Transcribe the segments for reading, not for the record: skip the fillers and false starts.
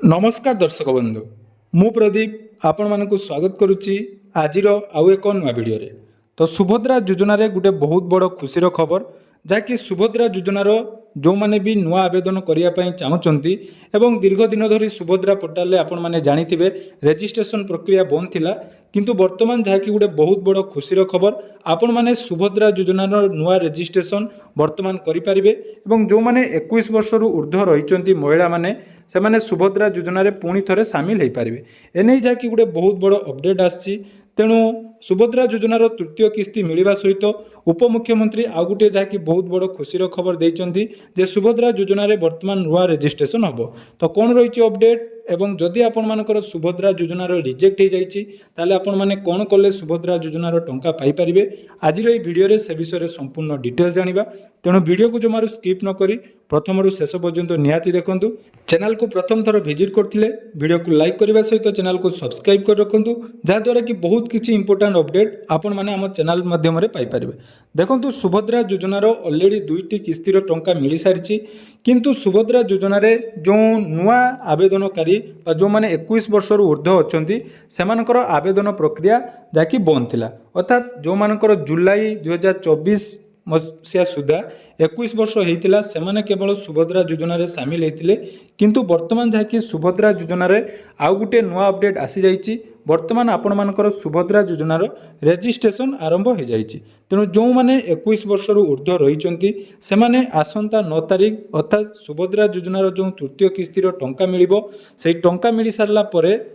नमस्कार दर्शक बंधु मु प्रदीप आपण मानक स्वागत करुच्ची आजिर आउ एक नुआ भिडियो रे। तो सुभद्रा योजना रे गोटे बहुत बड़ खुशीर खबर जहाँकि सुभद्रा योजनार जो मैंने भी नुआ आवेदन करने चाहूँगी एवं दीर्घ दिन धरी सुभद्रा पोर्टाल आपण मैंने जानिथिबे रजिस्ट्रेशन प्रक्रिया बंद थिला किंतु वर्तमान जहाँकि गोटे बहुत बड़ खुशीर खबर आपण मैंने सुभद्रा योजनार नुआ रजिस्ट्रेशन वर्तमान करें एवं जो मैंने 21 वर्ष ऊर्ध्व रही महिला माने से माने सुभद्रा योजना रे पुणी थे सामिल हो पारे एने जहाँकि गोटे बहुत बड़ अपडेट आसी तेणु सुभद्रा योजनार तृतीय किस्ती मिलवा सहित उपमुख्यमंत्री आउ गोटे जहाँकि बहुत बड़ खुशीर खबर देइचंती जे सुभद्रा योजना रे वर्तमान नुआ रजिस्ट्रेशन हम तो कौन रही अपडेट एवं जदि आपण मानकर सुभद्रा योजनार रिजेक्ट हो जाइए ताले आपण माने कौन कले सुभद्रा योजनार टंका पाई परिबे आजिर एई भिडियो रे से विषय संपूर्ण डिटेल्स जानिबा तेणु वीडियो को जमारू स्किप न करी प्रथम शेष पर्यंत निहाती देखंतु चैनल को प्रथम थर विजिट करथिले वीडियो को लाइक करने सहित चैनल को सब्सक्राइब कर रखंतु जहाँद्वारा कि बहुत किसी इंपोर्टेंट अपडेट आपण माने आम चैनल माध्यम पाई परिबे। देखंतु सुभद्रा योजनार ऑलरेडी दुईटी किस्तीर टंका मिल सारी किंतु सुभद्रा योजना रे जो नुआ आवेदनकारी जो मैंने 21 वर्ष ऊर्ध्व अच्छा सेमानकर आवेदन प्रक्रिया जहाँकि बंद थिला अर्थात जो मानकर जुलाई 2024 मसीहा सुधा 21 वर्ष होता से केवल सुभद्रा योजना रे सामिल होते किंतु वर्तमान जहाँकि सुभद्रा योजना रे आउ गोटे नुआ अपडेट आसी जाइए वर्तमान आपण मानकर सुभद्रा योजनार रजिस्ट्रेशन आरंभ हो जाइए तेणु जो मैंने 21 वर्ष ऊर्ध्व रही से आसंता 9 तारिख अर्थात सुभद्रा योजनार जो तृतीय किस्तीर टंका मिलिबो से टंका मिल सारा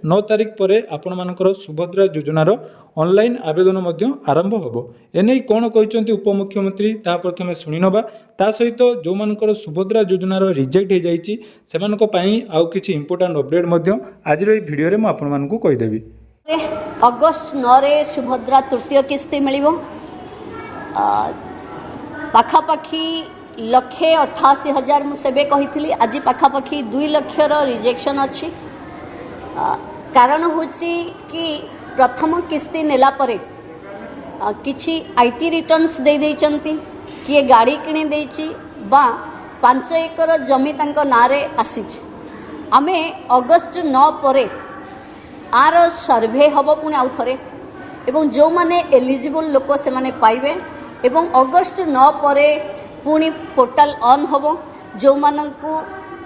9 तारिख पर आपण मानकर सुभद्रा योजनार ऑनलाइन आवेदन मध्य आरंभ होबो एने कौन कहते उपमुख्यमंत्री ता प्रथमे शुणी नबा ता सहित जो मानकर सुभद्रा योजनार रिजेक्ट हो जाइए से आउ किछि इंपोर्टेंट अपडेट मध्य आज भिडियो रे मु आपण मानकु कहिदेबी। अगस्ट 9 रे सुभद्रा तृतीय किस्ती मिलिबो पाखापाखि 1,88,000 मुझे कही आज पाखापाखि 2 लाख रिजेक्शन अच्छी कारण हूँ कि प्रथम किस्ती नेला परे किछि आईटी रिटर्न्स दे देइचंती किए गाड़ी किणी देइची बा 5 एकर जमी तांको नारे आसीच आमे अगस्ट 9 परे आर सर्वे हम पुणी आउ थे एवं जो माने एलिजिबल लोक से माने पाइबे एवं अगस्ट 9 परे पुणी पोर्टाल ऑन हम जो मानकु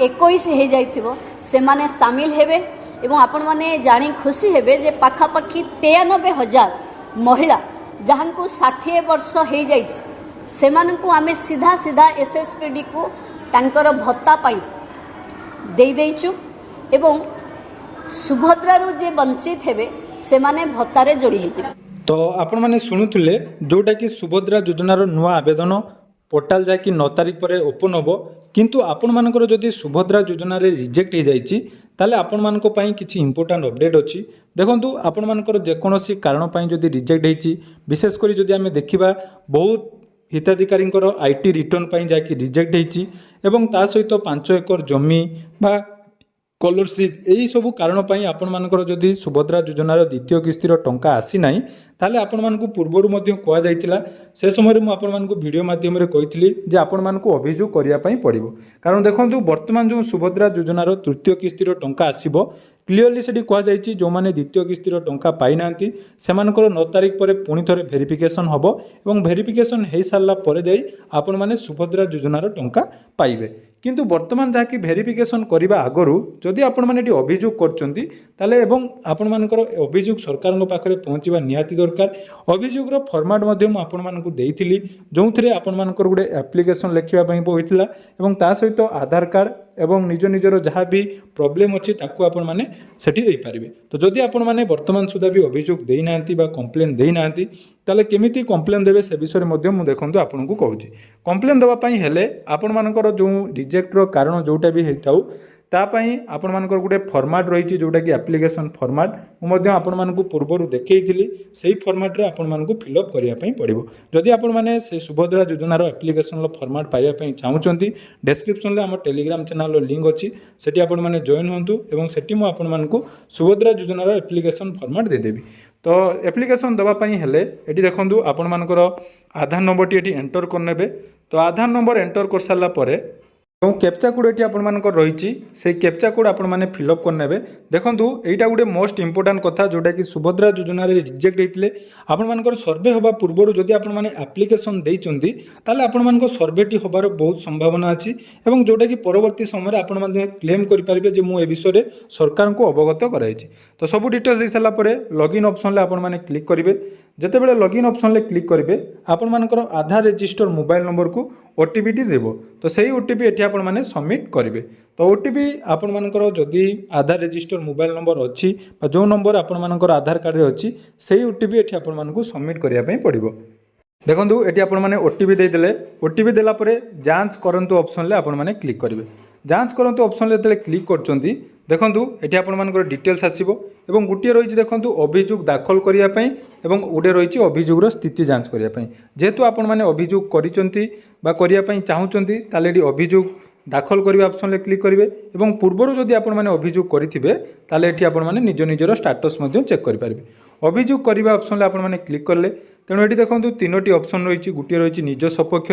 21 हो जाइथिबो से माने सामिल हेबे एवं आपण माने जानी खुशी हेबे जे पाखापाखि 93,000 महिला जहां को 60 वर्ष हो जाइछ से मानकु आमे सीधा सीधा एसएसपीडी को तांकर भत्ता पाई दे देइछु एवं सुभद्रारू जे वंचित हेबे से माने भत्तारे जोड़ी हेजिबे। तो आपण माने शुणुथिले जोटा कि सुभद्रा योजनार नुआ आवेदन पोर्टाल जाकि 9 तारिख पर ओपन होबो किंतु आपण मानकर जदि सुभद्रा योजना रे रिजेक्ट हो जाइछि ताले आपण मानको पई किछि इंपोर्टेंट अपडेट अछि देखंतु आपण मानकर जेकोनोसी कारण पई जदि रिजेक्ट हेछि विशेष करी जदि आमे देखिबा बहुत हिताधिकारी आईटी रिटर्न पई जाकि रिजेक्ट हेछि एवं ता सहित 5 एकर जमी बा स्कॉलरशिप यही सब कारण आपण मानकर जदि सुभद्रा योजनार द्वितीय किस्तीर टंका आसी ना ताले आपण मानकु पूर्वरु मध्य कह जाइतिला से समय मु आपण मानकु वीडियो माध्यम रे कहितली जे आपण मानकु अभियोग करिया पई पड़िबो कारण देखंतु वर्तमान जो सुभद्रा योजनार तृतीय किस्तीर टंका आसीबो क्लीयरली सेठी कह जाइछि जो माने द्वितीय किस्तीर टंका पाई नांती सेमानकर 9 तारिख पर पुणी थरे वेरिफिकेशन हबो एवं वेरिफिकेशन हे सारला परे जाई आपण माने सुभद्रा योजनार टंका पाइबे किंतु वर्तमान जहाँकि वेरिफिकेशन करने आगरू जदि आपण मैंने अभियोग करचंती ताले एवं आपण मानकर अभियोग सरकार पाखरे पहुँचवा निहाती दरकार अभियोगर फॉर्मेट मध्य आपण मानकु देइथिली जो थे आपण मानकर गोटे एप्लिकेशन लिखा होइथिला एवं ता सहित आधार कार्ड एवं निज निजर जहाँ भी प्रॉब्लम अच्छी ताकू आपण माने सेठी दे पारिबे। तो जदि आपण माने वर्तमान सुधा भी अभियोग देई नांती बा कंप्लेन देई नांती ताले केमिति कंप्लेन देबे से विषय मध्य मु देखंतु आपनकु कहूची कंप्लेन देबा पई हेले आपण मानकर जो रिजेक्ट रो कारण जोटा भी हेताउ तापाई आपण मानकर गोटे फॉर्मेट रही जोटा कि एप्लिकेशन फॉर्मेट मुझे आपण मानकु पूर्वरु देखैथिली सेही फॉर्मेट रे आपण मानकु फिलअप करिया पई पड़िबो जदि आपण माने से सुभद्रा योजनार एप्लिकेशन फॉर्मेट पाइबा पई चाहुचंती डिस्क्रिप्शन रे हम टेलीग्राम चैनल लिंक अछि सेठी आपण माने जॉइन होंतु एवं सेठी मु आपण मानकु सुभद्रा योजनार एप्लिकेशन फॉर्मेट दे देबी। तो एप्लिकेशन दबा पई हेले एटी देखंतु आपण मानकर आधार नंबर टी एटी एंटर करनेबे तो आधार नंबर एंटर कर सारला परे जो कैप्चा कोड ये आपर रही से कैप्चा कोड आपण मैंने फिलअप करने देखूँ यहाँ गोटे मोस्ट इंपोर्टाट कथा जोटा कि सुभद्रा योजना रिजेक्ट होते आपर सर्वे हवा पूर्व जदि आपने आप्लिकेसन देते आपण सर्वेटी हबार बहुत संभावना अच्छी और जोटा कि परवर्ती समय आपने क्लेम करेंगे मुझे विषय सरकार को अवगत कराई। तो सब डिटेल्स दे सारापर लॉगिन ऑप्शन आपने क्लिक करेंगे जितेबाला लॉगिन ऑप्शन क्लिक करेंगे आपर आधार रजिस्टर मोबाइल नंबर को ओटीपी देव तो सही ओटीपी ये आपने सबमिट करेंगे। तो ओटीपी आपर जदि आधार रजिस्टर मोबाइल नंबर अच्छी जो नंबर आपर आधार कार्ड रे अच्छी से ओटीपी ये आपको सबमिट करने पड़ो। देखो ये आपने ओटीपी देदेले ओटीपी देलापर जांच करंतु ऑप्शन आपने क्लिक करेंगे। जांच करंतु ऑप्शन जो क्लिक कर देखूँ ये आपर डिटेल्स आसो और गोटे रही देखूँ अभियोग दाखल करने और गोटे रही अभियोगर स्थिति जांच करने जेहेतु आपण मैंने अभियोग करने चाहूँगी ताले अभियोग दाखल करने ऑप्शन क्लिक करेंगे और पूर्वर जदि आपने अभियोग करेंगे ताले आपने निज निजर स्टाटस चेक करेंगे। अभियोग करने ऑप्शन आपने क्लिक कले तेणु ये देखो तीनोटी ऑप्शन रही गोटे रही निज सपक्ष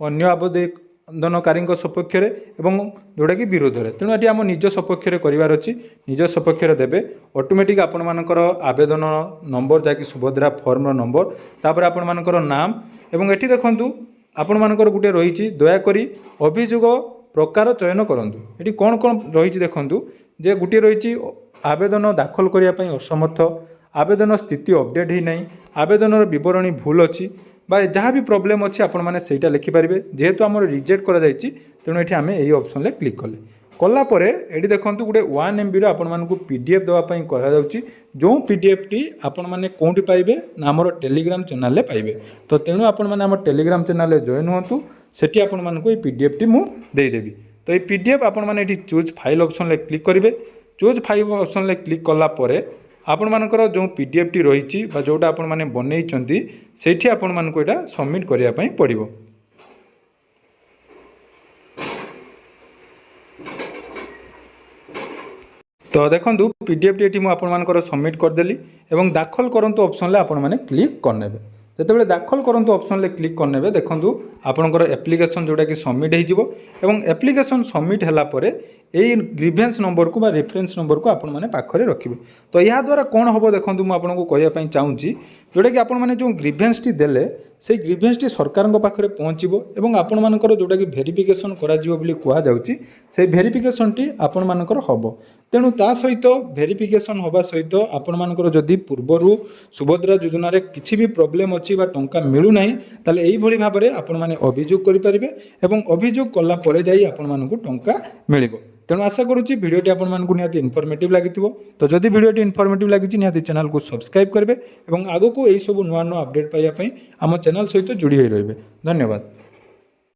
अन्य आवेदनकारी सपक्ष और जोटा कि विरोध में तेणु ये आम निज सपक्ष करार अच्छी निज सपक्ष देवे ऑटोमेटिक आपर आवेदन नंबर जहाँकि सुभद्रा फॉर्म नंबर तापर आपर नाम और ये देखूँ आपर गोटे रही दयाकोरी अभियोग प्रकार चयन करूँ ये कौन कौन रही देखूँ जे गोटे रही आवेदन दाखल करने असमर्थ आवेदन स्थिति अपडेट ही नहीं आवेदन बरणी भूल अच्छी जहाँ भी प्रोब्लेम अच्छी आपण मैंने सहीटा लिखिपारे जेहेतु आम रिजेक्ट कर तेणु ये आम यही ऑप्शन क्लिक कले कलापर ये देखो गोटे 1 MB आपको पीडीएफ देवाई कराऊँगी जो पीडीएफ टी आपण मैंने कौटी पाइबे ना आम टेलीग्राम चैनल पाइबे। तो तेणु आपण मैंने आम टेलीग्राम चैनल जॉइन हूँ सेठी आपण मानक पीडीएफ टी मुदेदेवी। तो ये पीडीएफ आपण मैंने चूज फाइल ऑप्शन क्लिक करेंगे। चूज फाइल ऑप्शन क्लिक कलापर आपण मानकर जो पीडीएफ टी रही जोटा आपण मैंने बनई से आपण मानक यहाँ सबमिट करने पड़ो। तो देखो पीडीएफ टी मुझे सबमिट करदेली और दाखल करंतु ऑप्शन आपण मैंने क्लिक करने जितेबाला दाखल करंतु ऑप्शन क्लिक करने देखूँ आपणकर एप्लिकेशन जोटा कि सबमिट हो एप्लिकेशन सबमिट होगापर यही ग्रीभेन्स नंबर को रेफरेन्स नंबर को आपण मैंने पाखरे रखिए। तो यहाँ द्वारा कौन हम देखो मुझे आपको कहवाई चाहूँगी जोटा कि आपण मैंने जो ग्रीभेन्स टी देले से ग्रीभेन्स टी सरकार पाखे पहुँचो और आपण मानकर जोटा कि भेरिफिकेशन कहुच्छी से भेरिफिकेशन टी आपण मानकर हम तेणु ता सहित भेरिफिकेशन हवा सहित आपण मानकर जदि पूर्वर सुभद्रा योजना किसी भी प्रोब्लेम अच्छी टंका मिलूना ताले यही भली भाव में आपण मैंने अभियोग करेंगे और अभियोग कलापर जाई आपण मानक टंका मिल। तेणु आशा करुच्ची भिडियोटी आपण मानक निहाती इनफॉर्मेटिव लगी तो जदि भिडियोटी इनफॉर्मेटिव लगी निहाती चैनल को सब्सक्राइब करेंगे और आगो को यही सब नुआ नुआ अपडेट पाइबा आम चैनल सहित जोड़ी रही। धन्यवाद।